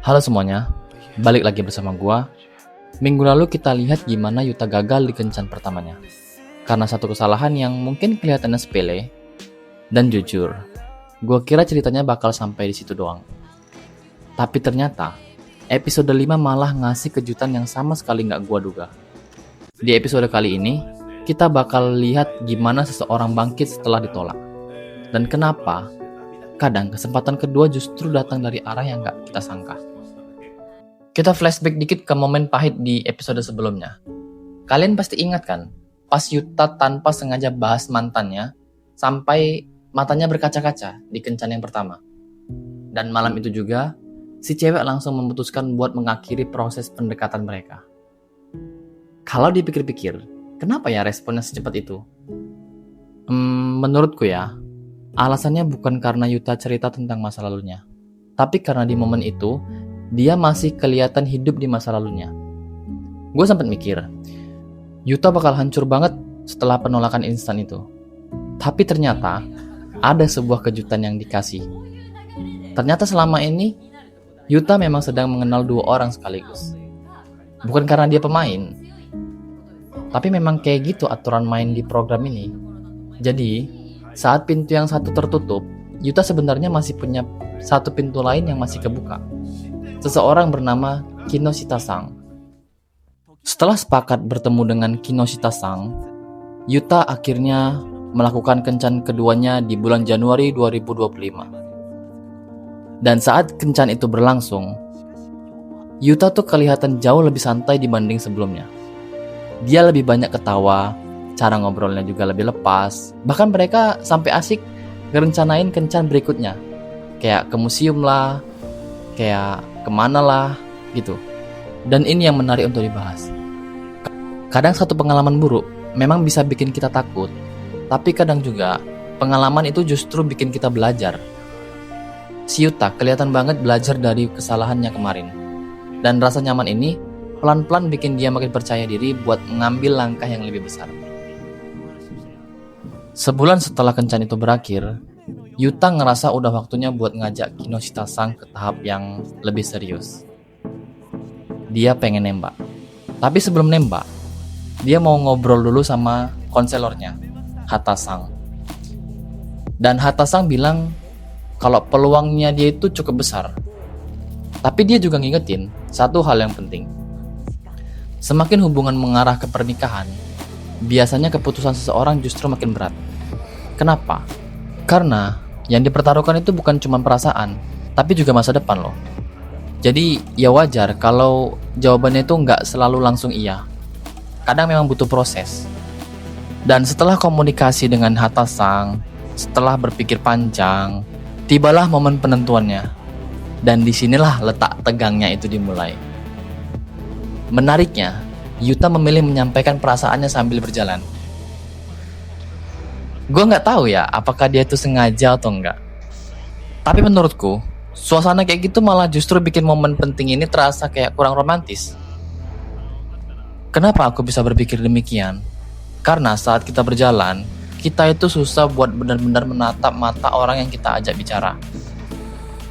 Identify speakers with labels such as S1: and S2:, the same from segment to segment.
S1: Halo semuanya, balik lagi bersama gua. Minggu lalu kita lihat gimana Yuta gagal di kencan pertamanya. Karena satu kesalahan yang mungkin kelihatannya sepele. Dan jujur, gua kira ceritanya bakal sampai di situ doang. Tapi ternyata, episode 5 malah ngasih kejutan yang sama sekali nggak gua duga. Di episode kali ini, kita bakal lihat gimana seseorang bangkit setelah ditolak. Dan kenapa kadang kesempatan kedua justru datang dari arah yang nggak kita sangka. Kita flashback dikit ke momen pahit di episode sebelumnya. Kalian pasti ingat kan, pas Yuta tanpa sengaja bahas mantannya, sampai matanya berkaca-kaca di kencan yang pertama. Dan malam itu juga, si cewek langsung memutuskan buat mengakhiri proses pendekatan mereka. Kalau dipikir-pikir, kenapa ya responnya secepat itu? Menurutku ya, alasannya bukan karena Yuta cerita tentang masa lalunya, tapi karena di momen itu, dia masih kelihatan hidup di masa lalunya. Gue sempat mikir, Yuta bakal hancur banget setelah penolakan instan itu. Tapi ternyata, ada sebuah kejutan yang dikasih. Ternyata selama ini, Yuta memang sedang mengenal dua orang sekaligus. Bukan karena dia pemain, tapi memang kayak gitu aturan main di program ini. Jadi, saat pintu yang satu tertutup, Yuta sebenarnya masih punya satu pintu lain yang masih kebuka. Seseorang bernama Kinoshita-sang. Setelah sepakat bertemu dengan Kinoshita-sang, Yuta akhirnya melakukan kencan keduanya di bulan Januari 2025. Dan saat kencan itu berlangsung, Yuta tuh kelihatan jauh lebih santai dibanding sebelumnya. Dia lebih banyak ketawa, cara ngobrolnya juga lebih lepas. Bahkan mereka sampai asik ngerencanain kencan berikutnya. Kayak ke museum lah, kayak kemana lah, gitu. Dan ini yang menarik untuk dibahas. Kadang satu pengalaman buruk memang bisa bikin kita takut, tapi kadang juga pengalaman itu justru bikin kita belajar. Si Yuta kelihatan banget belajar dari kesalahannya kemarin. Dan rasa nyaman ini pelan-pelan bikin dia makin percaya diri buat mengambil langkah yang lebih besar. Sebulan setelah kencan itu berakhir, Yuta ngerasa udah waktunya buat ngajak Kinoshita-sang ke tahap yang lebih serius. Dia pengen nembak. Tapi sebelum nembak, dia mau ngobrol dulu sama konselornya, Hata-sang. Dan Hata-sang bilang kalau peluangnya dia itu cukup besar. Tapi dia juga ngingetin satu hal yang penting. Semakin hubungan mengarah ke pernikahan, biasanya keputusan seseorang justru makin berat. Kenapa? Karena yang dipertaruhkan itu bukan cuma perasaan, tapi juga masa depan loh. Jadi ya wajar kalau jawabannya itu nggak selalu langsung iya. Kadang memang butuh proses. Dan setelah komunikasi dengan Hata-sang, setelah berpikir panjang, tibalah momen penentuannya. Dan disinilah letak tegangnya itu dimulai. Menariknya, Yuta memilih menyampaikan perasaannya sambil berjalan. Gue nggak tahu ya apakah dia itu sengaja atau enggak. Tapi menurutku, suasana kayak gitu malah justru bikin momen penting ini terasa kayak kurang romantis. Kenapa aku bisa berpikir demikian? Karena saat kita berjalan, kita itu susah buat benar-benar menatap mata orang yang kita ajak bicara.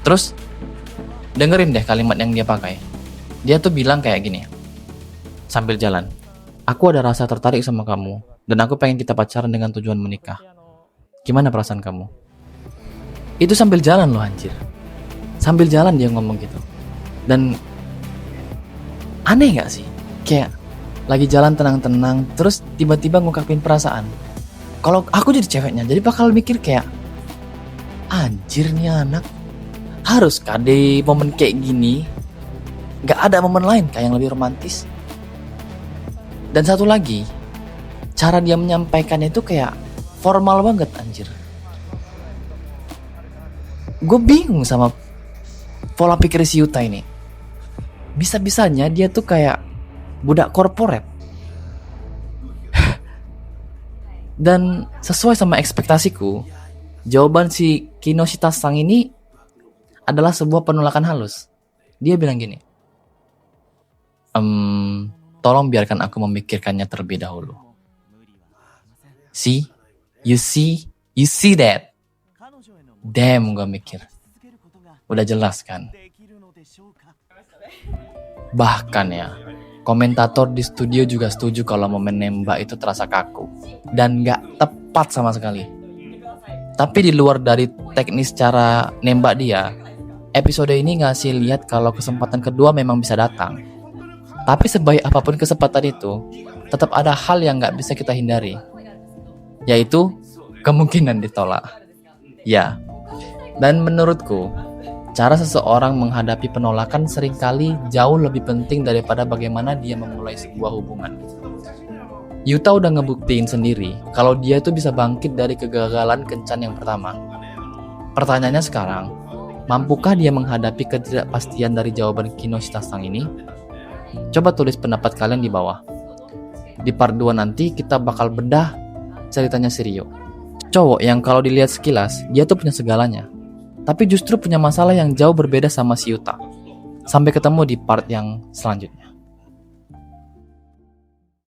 S1: Terus, dengerin deh kalimat yang dia pakai. Dia tuh bilang kayak gini, sambil jalan, aku ada rasa tertarik sama kamu, dan aku pengen kita pacaran dengan tujuan menikah. Gimana perasaan kamu? Itu sambil jalan loh anjir. Sambil jalan dia ngomong gitu. Dan aneh gak sih? Kayak lagi jalan tenang-tenang, terus tiba-tiba ngungkapin perasaan. Kalau aku jadi ceweknya, jadi bakal mikir kayak, anjir nih anak, haruskah di momen kayak gini gak ada momen lain kayak yang lebih romantis? Dan satu lagi, cara dia menyampaikannya itu kayak formal banget anjir. Gue bingung sama pola pikir si Yuta ini. Bisa-bisanya dia tuh kayak budak korporat. Dan sesuai sama ekspektasiku, jawaban si Kinoshita-sang ini adalah sebuah penolakan halus. Dia bilang gini, tolong biarkan aku memikirkannya terlebih dahulu. See? You see that? Damn, gue mikir. Udah jelas kan? Bahkan ya, komentator di studio juga setuju kalau momen nembak itu terasa kaku dan gak tepat sama sekali. Tapi di luar dari teknis cara nembak dia, episode ini ngasih lihat kalau kesempatan kedua memang bisa datang. Tapi sebaik apapun kesempatan itu, tetap ada hal yang gak bisa kita hindari, yaitu kemungkinan ditolak. Ya, dan menurutku, cara seseorang menghadapi penolakan seringkali jauh lebih penting daripada bagaimana dia memulai sebuah hubungan. Yuta udah ngebuktiin sendiri kalau dia itu bisa bangkit dari kegagalan kencan yang pertama. Pertanyaannya sekarang, mampukah dia menghadapi ketidakpastian dari jawaban Kino Shitasang ini? Coba tulis pendapat kalian di bawah. Di part 2 nanti kita bakal bedah ceritanya si Ryo. Cowok yang kalau dilihat sekilas, dia tuh punya segalanya, tapi justru punya masalah yang jauh berbeda sama si Yuta. Sampai ketemu di part yang selanjutnya.